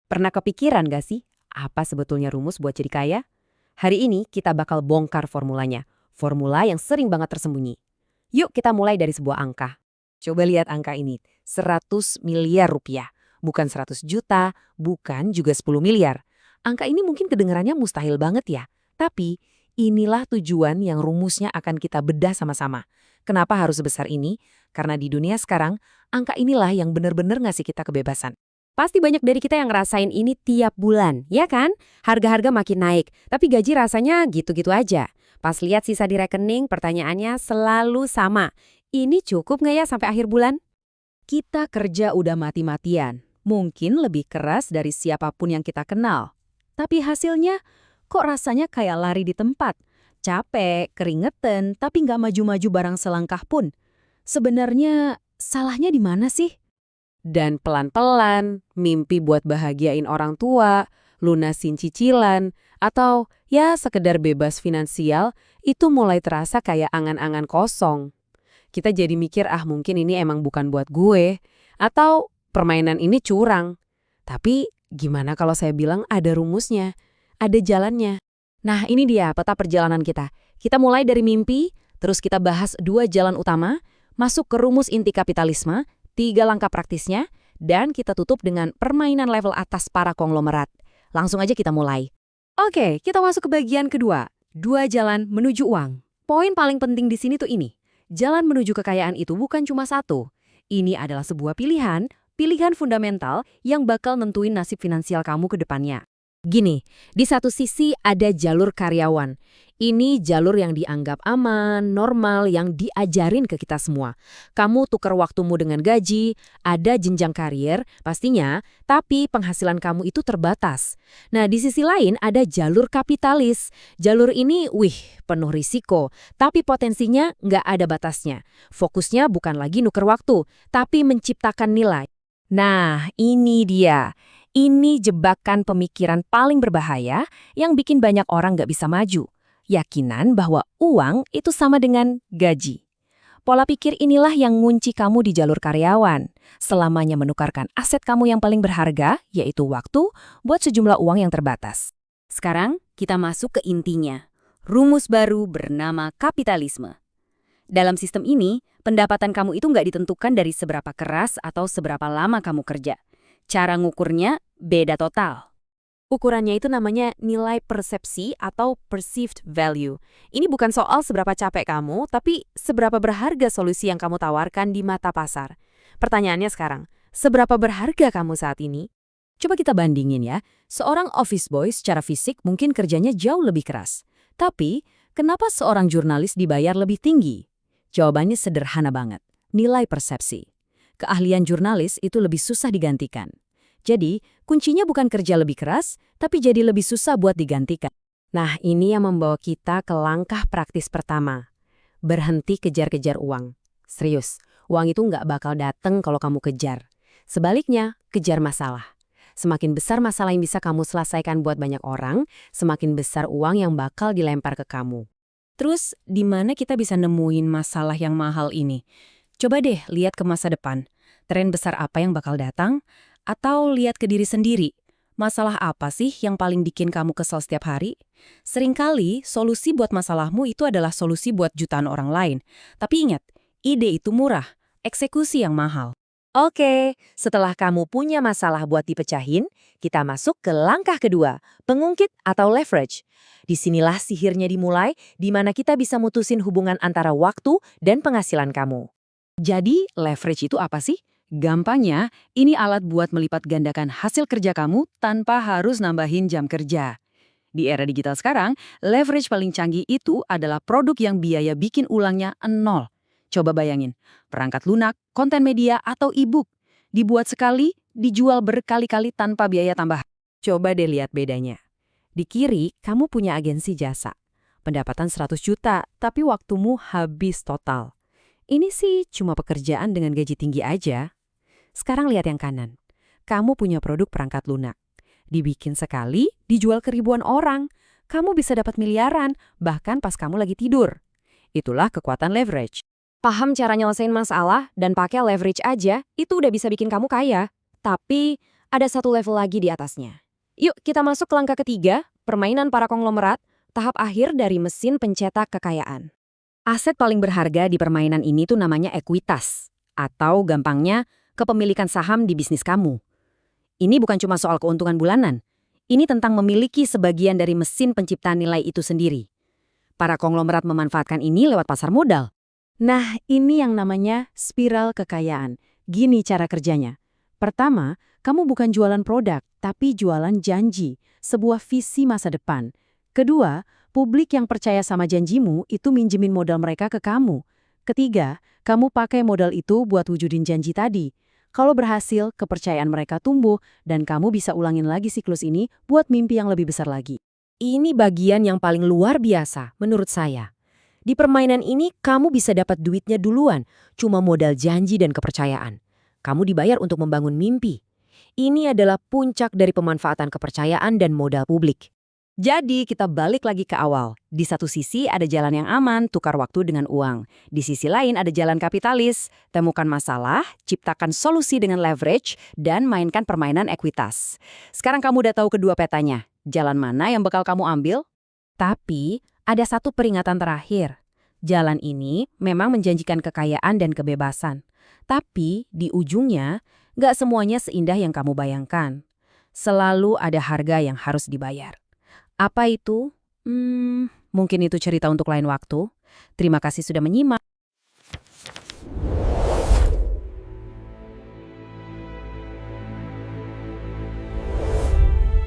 Pernah kepikiran gak sih, apa sebetulnya rumus buat jadi kaya? Hari ini kita bakal bongkar formulanya. Formula yang sering banget tersembunyi. Yuk kita mulai dari sebuah angka. Coba lihat angka ini, 100 miliar rupiah. Bukan 100 juta, bukan juga 10 miliar. Angka ini mungkin kedengarannya mustahil banget ya. Tapi inilah tujuan yang rumusnya akan kita bedah sama-sama. Kenapa harus sebesar ini? Karena di dunia sekarang, angka inilah yang benar-benar ngasih kita kebebasan. Pasti banyak dari kita yang ngerasain ini tiap bulan, ya kan? Harga-harga makin naik, tapi gaji rasanya gitu-gitu aja. Pas lihat sisa di rekening, pertanyaannya selalu sama. Ini cukup nggak ya sampai akhir bulan? Kita kerja udah mati-matian, mungkin lebih keras dari siapapun yang kita kenal. Tapi hasilnya kok rasanya kayak lari di tempat. Capek, keringetan, tapi nggak maju-maju barang selangkah pun. Sebenarnya salahnya di mana sih? Dan pelan-pelan, mimpi buat bahagiain orang tua, lunasin cicilan, atau ya sekedar bebas finansial, itu mulai terasa kayak angan-angan kosong. Kita jadi mikir, mungkin ini emang bukan buat gue, atau permainan ini curang. Tapi gimana kalau saya bilang ada rumusnya, ada jalannya? Nah ini dia peta perjalanan kita. Kita mulai dari mimpi, terus kita bahas 2 jalan utama, masuk ke rumus inti kapitalisme, 3 langkah praktisnya, dan kita tutup dengan permainan level atas para konglomerat. Langsung aja kita mulai. Oke, kita masuk ke bagian kedua. 2 jalan menuju uang. Poin paling penting di sini tuh ini. Jalan menuju kekayaan itu bukan cuma satu. Ini adalah sebuah pilihan fundamental yang bakal nentuin nasib finansial kamu ke depannya. Gini, di satu sisi ada jalur karyawan. Ini jalur yang dianggap aman, normal, yang diajarin ke kita semua. Kamu tuker waktumu dengan gaji, ada jenjang karir, pastinya, tapi penghasilan kamu itu terbatas. Nah, di sisi lain ada jalur kapitalis. Jalur ini, penuh risiko, tapi potensinya nggak ada batasnya. Fokusnya bukan lagi nuker waktu, tapi menciptakan nilai. Nah, ini dia. Ini jebakan pemikiran paling berbahaya yang bikin banyak orang nggak bisa maju. Yakinan bahwa uang itu sama dengan gaji. Pola pikir inilah yang ngunci kamu di jalur karyawan. Selamanya menukarkan aset kamu yang paling berharga, yaitu waktu, buat sejumlah uang yang terbatas. Sekarang kita masuk ke intinya. Rumus baru bernama kapitalisme. Dalam sistem ini, pendapatan kamu itu nggak ditentukan dari seberapa keras atau seberapa lama kamu kerja. Cara ngukurnya beda total. Ukurannya itu namanya nilai persepsi atau perceived value. Ini bukan soal seberapa capek kamu, tapi seberapa berharga solusi yang kamu tawarkan di mata pasar. Pertanyaannya sekarang, seberapa berharga kamu saat ini? Coba kita bandingin ya, seorang office boy secara fisik mungkin kerjanya jauh lebih keras. Tapi, kenapa seorang jurnalis dibayar lebih tinggi? Jawabannya sederhana banget, nilai persepsi. Keahlian jurnalis itu lebih susah digantikan. Jadi, kuncinya bukan kerja lebih keras, tapi jadi lebih susah buat digantikan. Nah, ini yang membawa kita ke langkah praktis pertama. Berhenti kejar-kejar uang. Serius, uang itu nggak bakal dateng kalau kamu kejar. Sebaliknya, kejar masalah. Semakin besar masalah yang bisa kamu selesaikan buat banyak orang, semakin besar uang yang bakal dilempar ke kamu. Terus, di mana kita bisa nemuin masalah yang mahal ini? Coba deh lihat ke masa depan. Tren besar apa yang bakal datang? Atau lihat ke diri sendiri. Masalah apa sih yang paling bikin kamu kesel setiap hari? Seringkali, solusi buat masalahmu itu adalah solusi buat jutaan orang lain. Tapi ingat, ide itu murah, eksekusi yang mahal. Oke, setelah kamu punya masalah buat dipecahin, kita masuk ke langkah kedua, pengungkit atau leverage. Disinilah sihirnya dimulai, di mana kita bisa mutusin hubungan antara waktu dan penghasilan kamu. Jadi, leverage itu apa sih? Gampangnya, ini alat buat melipat gandakan hasil kerja kamu tanpa harus nambahin jam kerja. Di era digital sekarang, leverage paling canggih itu adalah produk yang biaya bikin ulangnya 0. Coba bayangin, perangkat lunak, konten media, atau e-book. Dibuat sekali, dijual berkali-kali tanpa biaya tambahan. Coba deh lihat bedanya. Di kiri, kamu punya agensi jasa. Pendapatan 100 juta, tapi waktumu habis total. Ini sih cuma pekerjaan dengan gaji tinggi aja. Sekarang lihat yang kanan. Kamu punya produk perangkat lunak. Dibikin sekali, dijual ke ribuan orang. Kamu bisa dapat miliaran, bahkan pas kamu lagi tidur. Itulah kekuatan leverage. Paham cara nyelesain masalah dan pakai leverage aja, itu udah bisa bikin kamu kaya. Tapi ada satu level lagi di atasnya. Yuk kita masuk ke langkah ketiga, permainan para konglomerat, tahap akhir dari mesin pencetak kekayaan. Aset paling berharga di permainan ini tuh namanya ekuitas. Atau gampangnya, kepemilikan saham di bisnis kamu. Ini bukan cuma soal keuntungan bulanan. Ini tentang memiliki sebagian dari mesin penciptaan nilai itu sendiri. Para konglomerat memanfaatkan ini lewat pasar modal. Nah, ini yang namanya spiral kekayaan. Gini cara kerjanya. Pertama, kamu bukan jualan produk, tapi jualan janji, sebuah visi masa depan. Kedua, publik yang percaya sama janjimu itu minjemin modal mereka ke kamu. Ketiga, kamu pakai modal itu buat wujudin janji tadi. Kalau berhasil, kepercayaan mereka tumbuh, dan kamu bisa ulangin lagi siklus ini buat mimpi yang lebih besar lagi. Ini bagian yang paling luar biasa menurut saya. Di permainan ini kamu bisa dapat duitnya duluan, cuma modal janji dan kepercayaan. Kamu dibayar untuk membangun mimpi. Ini adalah puncak dari pemanfaatan kepercayaan dan modal publik. Jadi kita balik lagi ke awal. Di satu sisi ada jalan yang aman, tukar waktu dengan uang. Di sisi lain ada jalan kapitalis, temukan masalah, ciptakan solusi dengan leverage, dan mainkan permainan ekuitas. Sekarang kamu udah tahu kedua petanya. Jalan mana yang bakal kamu ambil? Tapi ada satu peringatan terakhir. Jalan ini memang menjanjikan kekayaan dan kebebasan. Tapi di ujungnya, nggak semuanya seindah yang kamu bayangkan. Selalu ada harga yang harus dibayar. Apa itu? Mungkin itu cerita untuk lain waktu. Terima kasih sudah menyimak.